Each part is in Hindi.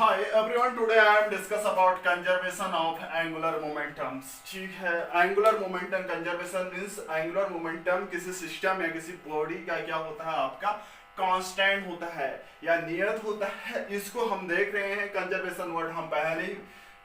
Hi everyone, today I am discuss about conservation of angular momentums. ठीक है, angular momentum conservation means angular momentum किसी सिस्टम या किसी बॉडी का क्या होता है, आपका कांस्टेंट होता है या नियत होता है। इसको हम देख रहे हैं, कंजर्वेशन वर्ड हम पहले ही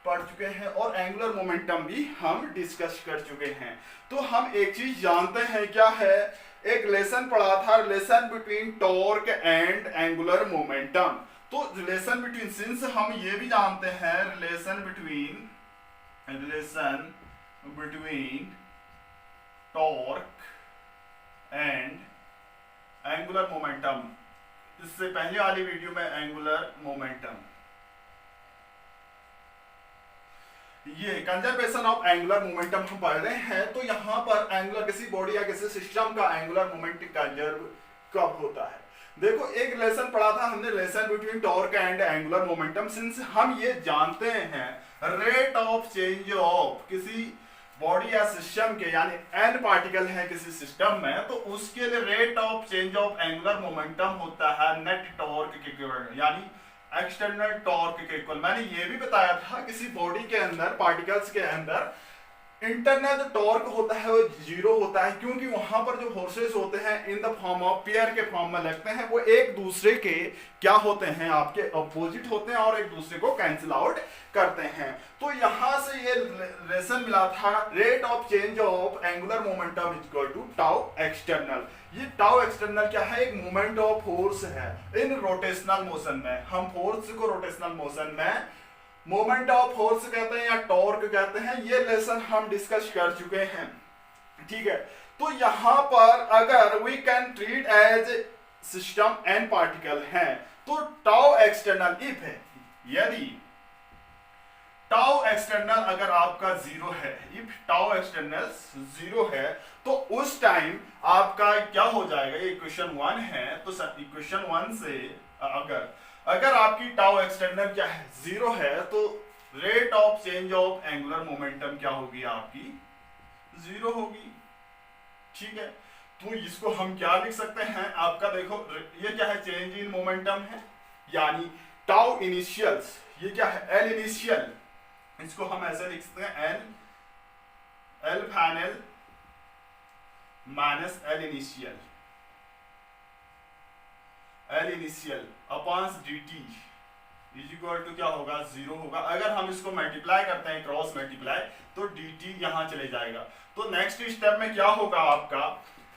पढ़ चुके हैं और एंगुलर मोमेंटम भी हम डिस्कस कर चुके हैं। तो हम एक चीज जानते हैं, क्या है, एक लेसन पढ़ा था, relation between torque and angular momentum. तो रिलेशन बिटवीन, सिंस हम ये भी जानते हैं relation between torque and angular momentum, इससे पहले वाली वीडियो में एंगुलर मोमेंटम, ये कंजर्वेशन ऑफ एंगुलर मोमेंटम हम पढ़ रहे हैं। तो यहाँ पर एंगुलर, किसी बॉडी या किसी सिस्टम का एंगुलर मोमेंट कंजर्व कब होता है। देखो, एक रिलेशन पढ़ा था हमने, relation between torque and angular momentum. Since हम ये जानते हैं रेट ऑफ चेंज ऑफ किसी बॉडी या सिस्टम के, यानी एन पार्टिकल है किसी सिस्टम में, तो उसके लिए rate of change of angular momentum होता है नेट टॉर्क के इक्विवेलेंट, यानी एक्सटर्नल टॉर्क के इक्वल। मैंने ये भी बताया था किसी बॉडी के अंदर, पार्टिकल्स के अंदर इंटरनल टॉर्क होता है वो जीरो होता है, क्योंकि वहां पर जो फोर्सेस होते हैं in the form of pair के फॉर्म में लगते हैं, वो एक दूसरे के क्या होते हैं, आपके अपोजिट होते हैं और एक दूसरे को कैंसिल आउट करते हैं। तो यहां से ये रिलेशन मिला था, rate of change of angular momentum equal to tau external. ये टाउ एक्सटर्नल क्या है, एक मोमेंट ऑफ फोर्स है इन रोटेशनल मोशन में। हम फोर्स को रोटेशनल मोशन में मोमेंट ऑफ फोर्स कहते हैं या टॉर्क कहते हैं। ये लेसन हम डिस्कस कर चुके हैं, ठीक है। तो यहां पर अगर we can treat as system an particle है, तो टाउ एक्सटर्नल इफ है, यदि टाउ एक्सटर्नल अगर आपका जीरो है, इफ टाउ एक्सटर्नल जीरो है, तो उस टाइम आपका क्या हो जाएगा, ये इक्वेशन 1 है। तो इक्वेशन 1 से अगर आपकी टाउ एक्सटर्नल क्या है, जीरो है, तो rate of change of angular momentum क्या होगी, आपकी जीरो होगी, ठीक है। तो इसको हम क्या लिख सकते हैं, आपका देखो ये क्या है, चेंज इन मोमेंटम है, यानी टाउ इनिशियल्स, ये क्या है, एल इनिशियल, इसको हम ऐसे लिख सकते हैं, L final minus L initial, L initial upon D T is equal to क्या होगा, जीरो होगा। अगर हम इसको मल्टीप्लाई करते हैं, क्रॉस मल्टीप्लाई, तो डी टी यहां चले जाएगा। तो नेक्स्ट स्टेप में क्या होगा, आपका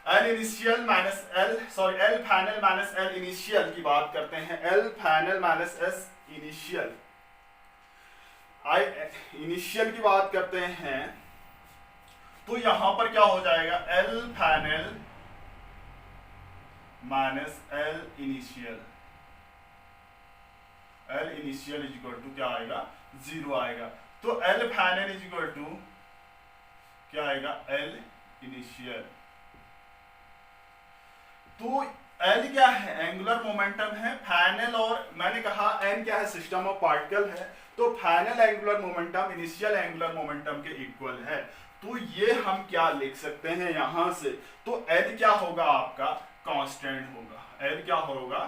L initial minus L final minus L initial की बात करते हैं, L final minus S initial, initial की बात करते हैं। तो यहां पर क्या हो जाएगा, L final minus L initial, L initial is equal to क्या आएगा, जीरो आएगा। तो L final is equal to क्या आएगा, एल इनिशियल। तो एल क्या है, एंगुलर मोमेंटम है, फाइनल, और मैंने कहा एन क्या है, सिस्टम ऑफ पार्टिकल है, तो final angular momentum initial angular momentum के इक्वल है। तो ये हम क्या लिख सकते हैं यहां से, तो एल क्या होगा, आपका कांस्टेंट होगा, एल क्या होगा,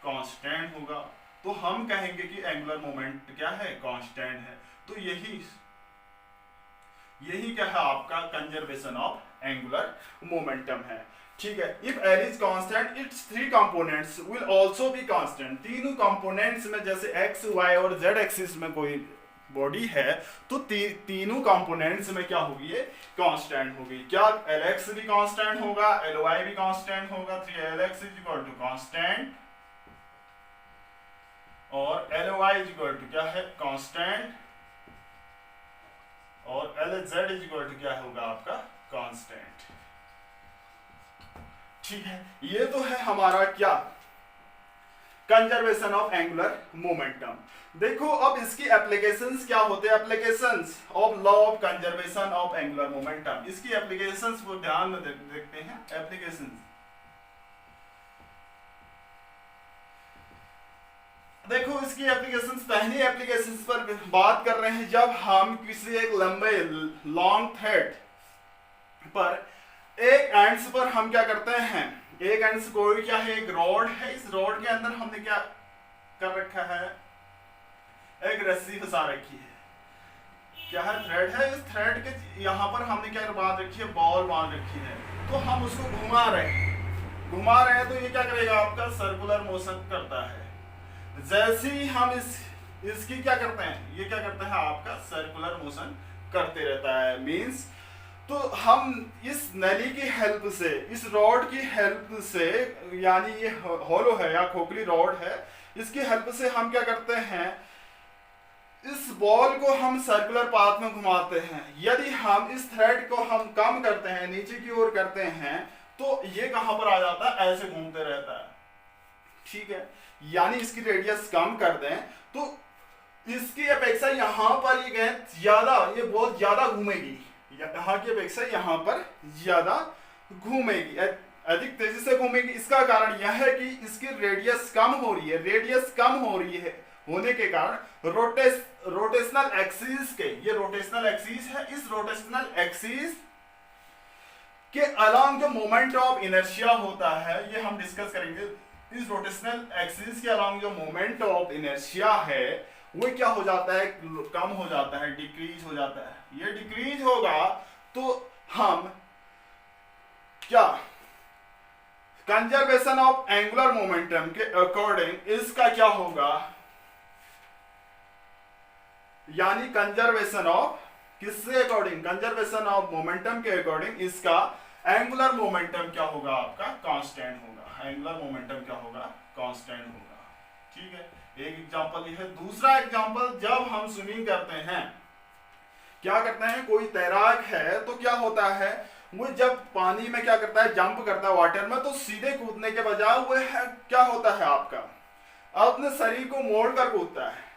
कांस्टेंट होगा। तो हम कहेंगे कि एंगुलर मोमेंट क्या है, कांस्टेंट है। तो यही क्या है, आपका कंजर्वेशन ऑफ एंगुलर मोमेंटम है, ठीक है। If L is constant, it's three components will also be constant. तीनों कंपोनेंट्स में, जैसे एक्स वाई और जेड एक्सिस में कोई बॉडी है, तो तीनों कंपोनेंट्स में क्या होगी, ये कांस्टेंट होगी। क्या एल एक्स भी कांस्टेंट होगा, एल वाई भी कांस्टेंट होगा, 3lx is equal to constant, और L Y is equal to क्या है, कांस्टेंट, और L Z is equal to क्या होगा, आपका कांस्टेंट, ठीक है। ये तो है हमारा क्या, कंजर्वेशन ऑफ एंगुलर मोमेंटम। देखो अब इसकी एप्लीकेशंस क्या होते हैं, applications of law of conservation of angular momentum. इसकी एप्लीकेशंस को ध्यान में देखते हैं, एप्लीकेशंस। देखो इसकी एप्लीकेशंस, पहली एप्लीकेशंस पर बात कर रहे हैं, जब हम किसी एक लंबे लॉन्ग थ्रेड पर एक एंड्स पर हम क्या करते हैं, एक एंड्स कोई क्या है, एक रॉड है, इस रॉड के अंदर हमने क्या कर रखा है, एक रस्सी फंसा रखी है, क्या है, थ्रेड है। इस थ्रेड के यहाँ पर हमने क्या बांध रखी है, बॉल बांध रखी है। तो हम उसको घुमा रहे हैं तो ये क्या करेगा, आपका सर्कुलर मोशन करता है। जैसे ही हम इसकी क्या करते हैं, ये क्या करता है, आपका सर्कुलर मोशन करते रहता है। मींस तो हम इस नली की हेल्प से, इस रॉड की हेल्प से, यानी ये हॉलो है या खोखली रॉड है, इसकी हेल्प से हम क्या करते हैं, इस बॉल को हम सर्कुलर पाथ में घुमाते हैं। यदि हम इस थ्रेड को हम कम करते हैं, नीचे की ओर करते हैं, तो ये कहां पर आ जाता है, ऐसे घूमते रहता है। ठीक है, यानी इसकी रेडियस कम कर दें तो इसकी अपेक्षा यहां पर ये गेंद ज्यादा, ये बहुत ज्यादा घूमेगी, यहाँ की अपेक्षा यहाँ पर ज्यादा घूमेगी, अधिक तेजी से घूमेगी। इसका कारण यह है कि इसकी रेडियस कम हो रही है। रेडियस कम हो रही है होने के कारण रोटेशनल एक्सिस के, ये रोटेशनल एक्सिस है, इस रोटेशनल एक्सिस के अलोंग जो मोमेंट ऑफ इनर्शिया होता है, ये हम डिस्कस करेंगे। इस रोटेशनल एक्सिस के अलोंग जो मोमेंट ऑफ इनर्शिया है वो क्या हो जाता है, कम हो जाता है, डिक्रीज हो जाता है। ये डिक्रीज होगा तो हम क्या, कंजर्वेशन ऑफ एंगुलर मोमेंटम के अकॉर्डिंग इसका क्या होगा, यानी कंजर्वेशन ऑफ किससे अकॉर्डिंग, कंजर्वेशन ऑफ मोमेंटम के अकॉर्डिंग इसका एंगुलर मोमेंटम क्या होगा, आपका कांस्टेंट होगा। एंगुलर मोमेंटम क्या होगा, कांस्टेंट होगा। ठीक है, एक एग्जांपल ये है। दूसरा एग्जांपल, जब हम स्विमिंग करते हैं, क्या करते हैं, कोई तैराक है तो क्या होता है, वो जब पानी में क्या करता है, जंप करता है वाटर में, तो सीधे कूदने के बजाय वो क्या होता है, आपका अपने शरीर को मोड़ कर कूदता है।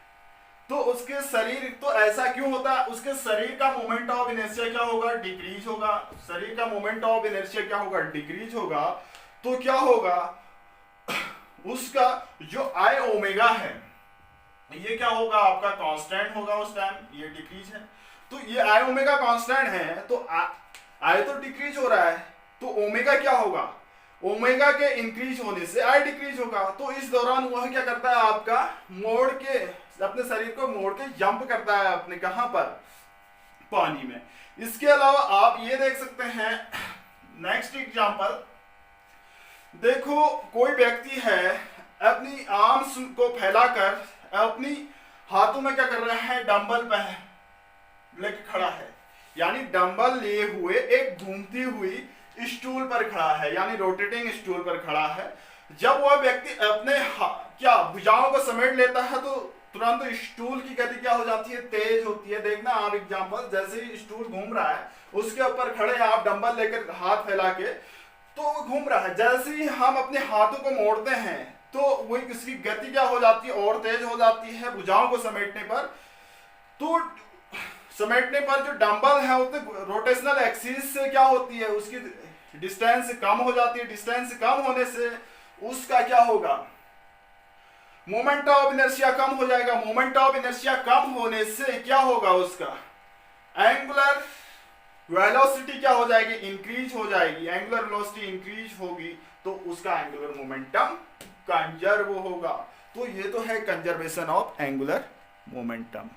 तो उसके शरीर, तो ऐसा क्यों होता है, उसके शरीर का मोमेंट ऑफ इनर्शिया क्या होगा, डिक्रीज होगा। शरीर का मोमेंट ऑफ इनर्शिया क्या होगा, डिक्रीज होगा। तो क्या होगा, उसका जो आई ओमेगा है ये क्या होगा, आपका कांस्टेंट होगा उस टाइम, ये डिक्रीज है। तो ये आई ओमेगा कांस्टेंट है, तो आई तो डिक्रीज हो रहा है, तो ओमेगा क्या होगा, ओमेगा के इंक्रीज होने से आई डिक्रीज होगा। तो इस दौरान वह क्या करता है, आपका मोड़ के, अपने शरीर को मोड़ के जंप करता है अपने, कहां पर, पानी में। इसके अलावा आप ये देख सकते हैं, नेक्स्ट एग्जांपल देखो, कोई व्यक्ति है अपनी आर्म्स को फैलाकर अपनी हाथों में क्या कर रहा है, डंबल पे लेके खड़ा है, यानी डंबल लिए हुए एक घूमती हुई स्टूल पर खड़ा है, यानी रोटेटिंग स्टूल पर खड़ा है। जब वह व्यक्ति अपने क्या भुजाओं को समेट लेता है तो तुरंत स्टूल की गति क्या हो जाती है, तेज होती है। देखना आप एग्जांपल, जैसे ही स्टूल घूम रहा है, उसके ऊपर खड़े आप डंबल लेकर हाथ फैला के, तो वो घूम रहा है। जैसे ही हम अपने हाथों को मोड़ते हैं तो वो इसकी गति क्या हो जाती है, और तेज हो जाती है भुजाओं को समेटने पर। तो समेटने पर जो डंबल है उसमें रोटेशनल एक्सिस से क्या होती है, उसकी डिस्टेंस कम हो जाती है। डिस्टेंस कम होने से उसका क्या होगा, मोमेंट ऑफ इनर्शिया कम हो जाएगा। मोमेंट ऑफ इनर्शिया कम होने से क्या होगा, उसका एंगुलर वेलोसिटी क्या हो जाएगी, इंक्रीज हो जाएगी। एंगुलर वेलोसिटी इंक्रीज होगी तो उसका एंगुलर मोमेंटम कंजर्व होगा। तो ये तो है कंजर्वेशन ऑफ एंगुलर मोमेंटम।